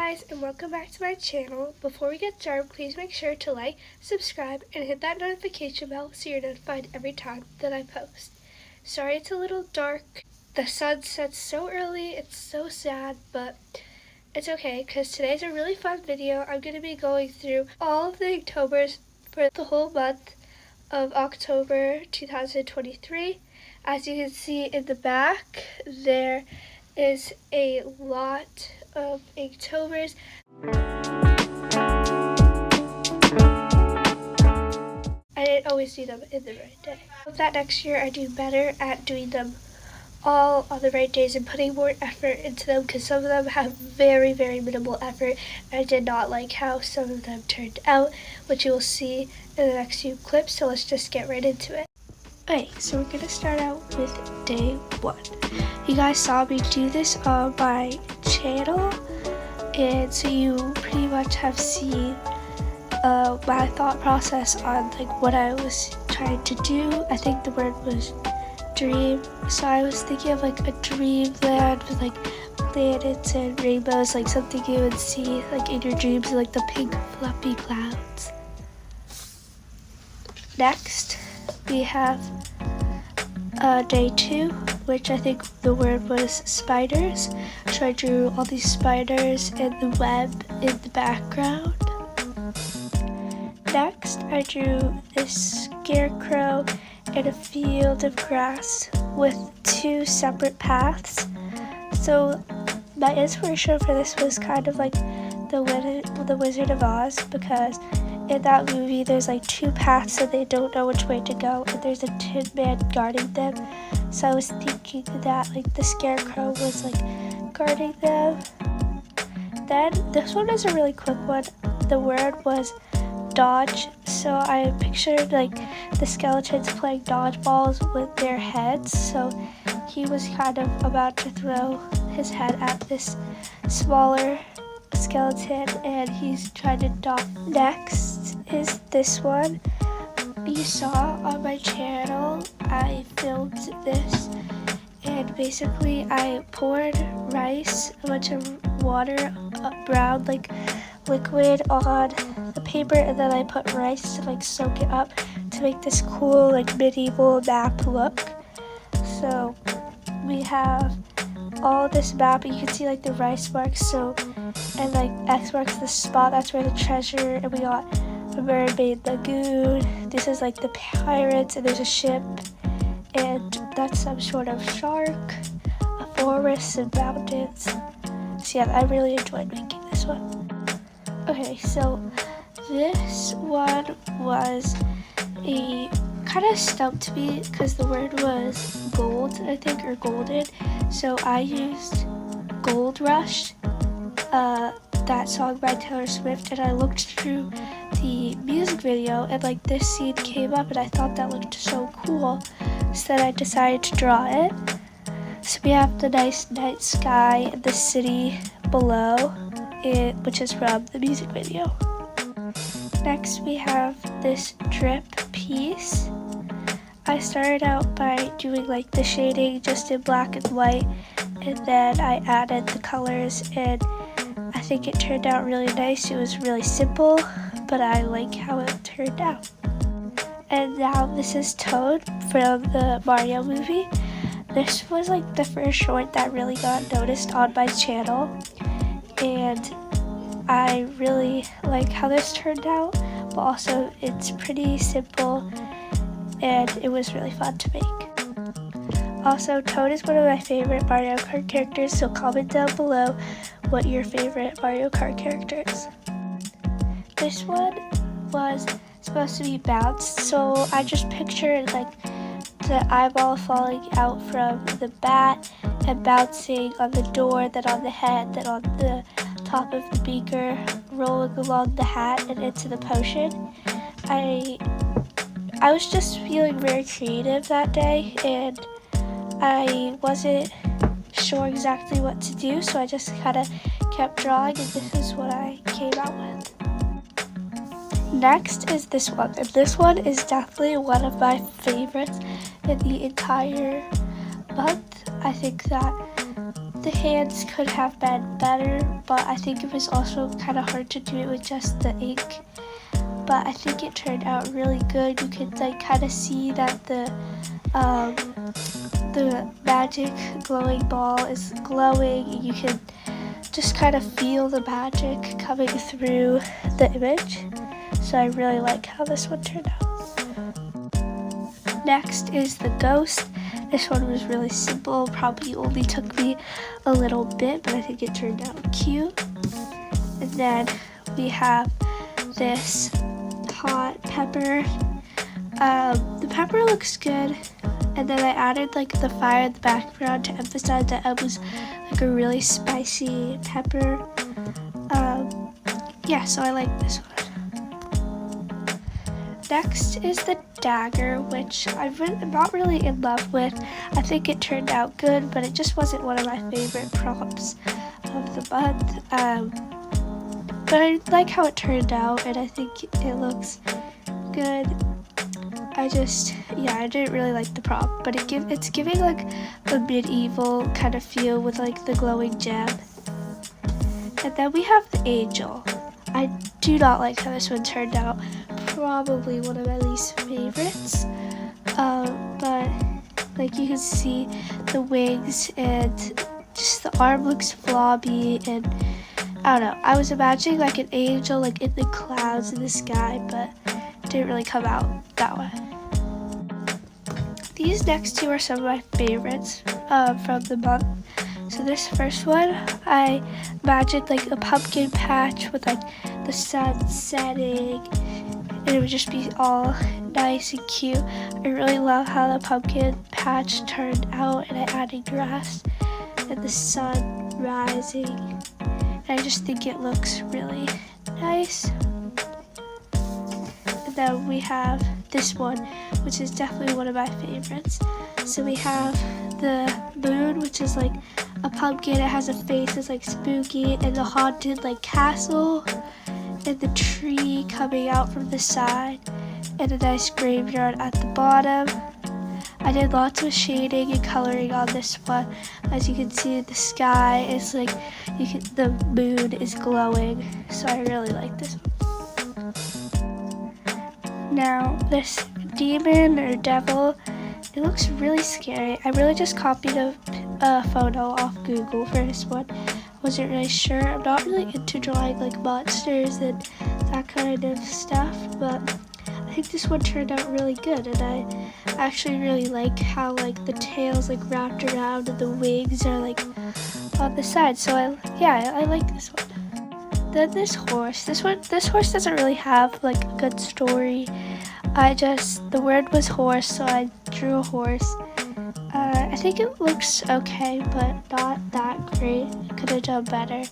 guys, and welcome back to my channel. Before we get started, please make sure to like, subscribe, and hit that notification bell so you're notified every time that I post. Sorry it's a little dark. The sun sets so early, it's so sad, but it's okay because today's a really fun video. I'm going to be going through all of the Inktober's for the whole month of October 2023. As you can see in the back, there is a lot of Inktobers. I didn't always do them in the right day. I hope that next year I do better at doing them all on the right days and putting more effort into them, because some of them have very minimal effort. I did not like how some of them turned out, which you will see in the next few clips, so let's just get right into it. Okay, so we're going to start out with day 1. You guys saw me do this on my channel, and so you pretty much have seen my thought process on like what I was trying to do. I think the word was dream, so I was thinking of like a dreamland with like planets and rainbows, like something you would see like in your dreams, like the pink fluffy clouds. Next we have day 2, which I think the word was spiders. So I drew all these spiders and the web in the background. Next, I drew this scarecrow in a field of grass with 2 separate paths. So my inspiration for this was kind of like the Wizard of Oz, because in that movie there's like 2 paths and they don't know which way to go, and there's a tin man guarding them. So I was thinking that like the scarecrow was like guarding them. Then this one is a really quick one. The word was dodge, so I pictured like the skeletons playing dodgeballs with their heads. So he was kind of about to throw his head at this smaller skeleton and he's trying to dodge. Next is this one. You saw on my channel I filmed this, and basically I poured rice, a bunch of water, brown like liquid on the paper, and then I put rice to like soak it up to make this cool like medieval map look. So we have all this map, and you can see like the rice marks, so and like X marks the spot, that's where the treasure, and we got a mermaid lagoon. This is like the pirates, and there's a ship, and that's some sort of shark, a forest and mountains. So yeah, I really enjoyed making this one. Okay, so this one was a kind of stumped me because the word was gold, I think, or golden. So I used Gold Rush, that song by Taylor Swift, and I looked through the music video and like this scene came up and I thought that looked so cool, so then I decided to draw it. So we have the nice night sky and the city below it, which is from the music video. Next we have this drip piece. I started out by doing like the shading just in black and white, and then I added the colors, and I think it turned out really nice. It was really simple, but I like how it turned out. And now this is Toad from the Mario movie. This was like the first short that really got noticed on my channel, and I really like how this turned out, but also it's pretty simple and it was really fun to make. Also, Toad is one of my favorite Mario Kart characters, so comment down below what your favorite Mario Kart character is. This one was supposed to be bounced, so I just pictured like the eyeball falling out from the bat and bouncing on the door, then on the head, then on the top of the beaker, rolling along the hat and into the potion. I was just feeling very creative that day, and I wasn't sure exactly what to do, so I just kind of kept drawing, and this is what I came out with. Next is this one, and this one is definitely one of my favorites in the entire month. I think that the hands could have been better, but I think it was also kind of hard to do it with just the ink. But I think it turned out really good. You could like kind of see that the magic glowing ball is glowing. You can just kind of feel the magic coming through the image. So I really like how this one turned out. Next is the ghost. This one was really simple, probably only took me a little bit, but I think it turned out cute. And then we have this hot pepper. The pepper looks good, and then I added like the fire in the background to emphasize that it was like a really spicy pepper. Yeah, so I like this one. Next is the dagger, which I'm not really in love with. I think it turned out good, but it just wasn't one of my favorite props of the month. But I like how it turned out, and I think it looks good. I didn't really like the prop, but it's giving like a medieval kind of feel with like the glowing gem. And then we have the angel. I do not like how this one turned out. Probably one of my least favorites. But like you can see the wings and just the arm looks flobby, and I don't know. I was imagining like an angel like in the clouds in the sky, but it didn't really come out that way. These next two are some of my favorites from the month. So this first one, I imagined like a pumpkin patch with like the sun setting, and it would just be all nice and cute. I really love how the pumpkin patch turned out, and I added grass and the sun rising, and I just think it looks really nice. And then we have this one, which is definitely one of my favorites. So we have the moon, which is like a pumpkin. It has a face that's like spooky, and the haunted like castle, and the tree coming out from the side, and a nice graveyard at the bottom. I did lots of shading and coloring on this one. As you can see, the sky is like, the moon is glowing, so I really like this one. Now, this demon or devil, it looks really scary. I really just copied a photo off Google for this one. Wasn't really sure. I'm not really into drawing like monsters and that kind of stuff, but I think this one turned out really good, and I actually really like how like the tail's like wrapped around and the wings are like on the side. So I like this one. Then this horse doesn't really have like a good story. The word was horse, so I drew a horse. I think it looks okay, but not that great. Could have done better.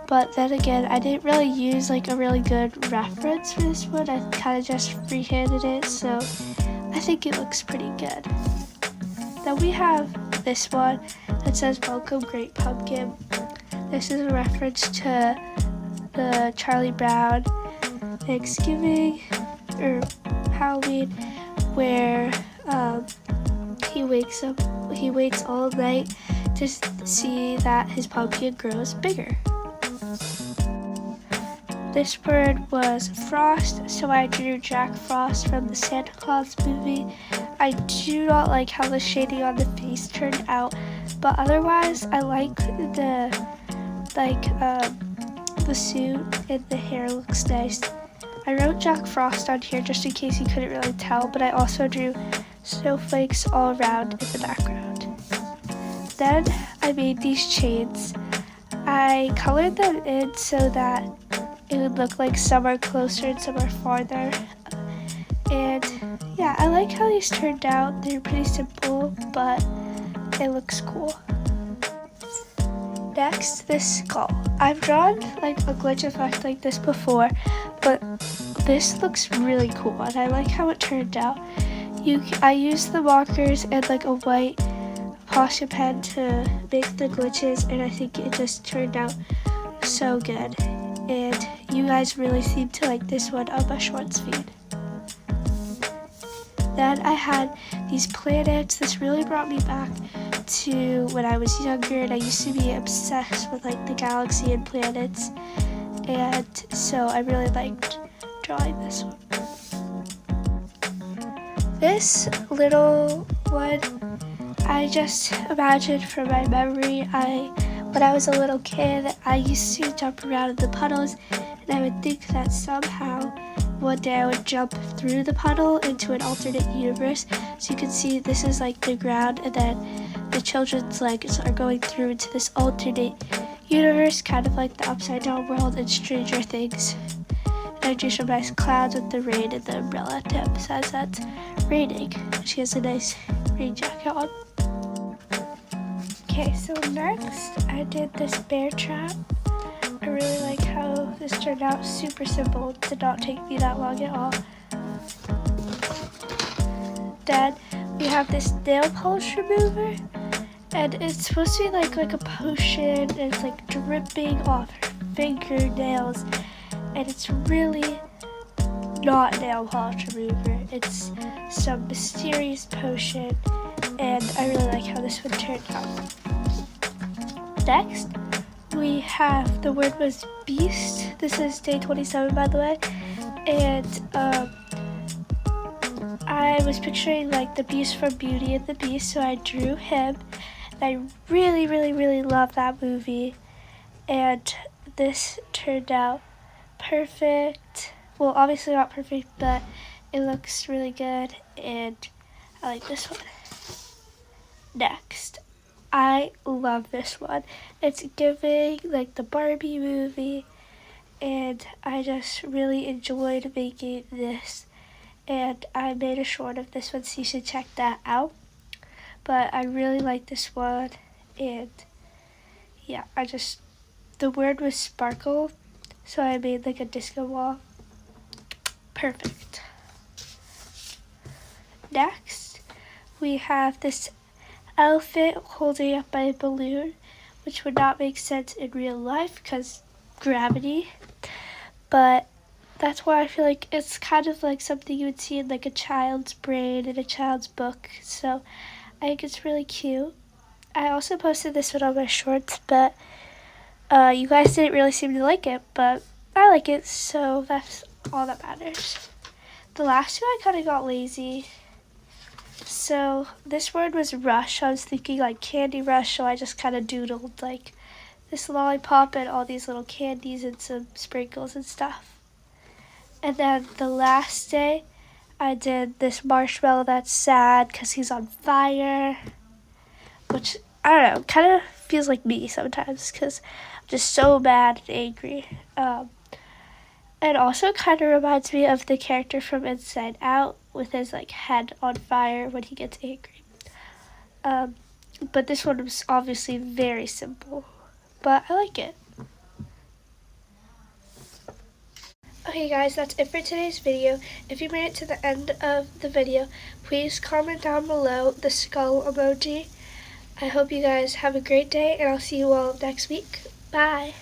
But then again, I didn't really use like a really good reference for this one. I kind of just freehanded it, so I think it looks pretty good. Then we have this one that says "Welcome, Great Pumpkin." This is a reference to the Charlie Brown Thanksgiving or Halloween, where he waits all night to see that his pumpkin grows bigger. This bird was Frost, so I drew Jack Frost from the Santa Claus movie. I do not like how the shading on the face turned out, but otherwise I like the suit, and the hair looks nice. I wrote Jack Frost on here just in case you couldn't really tell, but I also drew snowflakes all around in the background. Then I made these chains. I colored them in so that it would look like some are closer and some are farther. And yeah, I like how these turned out. They're pretty simple, but it looks cool. Next, this skull. I've drawn like a glitch effect like this before, but this looks really cool, and I like how it turned out. I used the markers and like a white Posca pen to make the glitches, and I think it just turned out so good. And you guys really seem to like this one on my shorts feed. Then I had these planets. This really brought me back to when I was younger, and I used to be obsessed with like the galaxy and planets, and so I really liked drawing this one. This little one I just imagined from my memory. When I was a little kid, I used to jump around in the puddles, and I would think that somehow one day I would jump through the puddle into an alternate universe. So you can see this is like the ground, and then the children's legs are going through into this alternate universe, kind of like the upside down world in Stranger Things. And I drew some nice clouds with the rain and the umbrella to emphasize that it's raining. She has a nice rain jacket on. Okay, so next I did this bear trap. I really like how this turned out super simple. It did not take me that long at all. Then we have this nail polish remover, and it's supposed to be like a potion, and it's like dripping off her fingernails, and it's really not nail polish remover. It's some mysterious potion, and I really like how this one turned out. Next, we have, the word was beast. This is day 27, by the way, and I was picturing like the beast from Beauty and the Beast, so I drew him. And I really love that movie, and this turned out perfect. Well, obviously not perfect, but it looks really good, and I like this one. Next, I love this one. It's giving like the Barbie movie, and I just really enjoyed making this, and I made a short of this one, so you should check that out. But I really like this one, and yeah, the word was sparkle, so I made like a disco ball. Perfect. Next, we have this elephant holding up by a balloon, which would not make sense in real life because gravity, but that's why I feel like it's kind of like something you would see in like a child's brain in a child's book, so I think it's really cute. I also posted this one on my shorts, but you guys didn't really seem to like it, but I like it, so that's all that matters. The last two I kind of got lazy. So this word was rush. I was thinking like candy rush, so I just kind of doodled like this lollipop and all these little candies and some sprinkles and stuff. And then the last day, I did this marshmallow that's sad because he's on fire, which, I don't know, kind of feels like me sometimes because I'm just so mad and angry. It also kind of reminds me of the character from Inside Out with his like head on fire when he gets angry. But this one was obviously very simple, but I like it. Okay guys, that's it for today's video. If you made it to the end of the video, please comment down below the skull emoji. I hope you guys have a great day, and I'll see you all next week. Bye!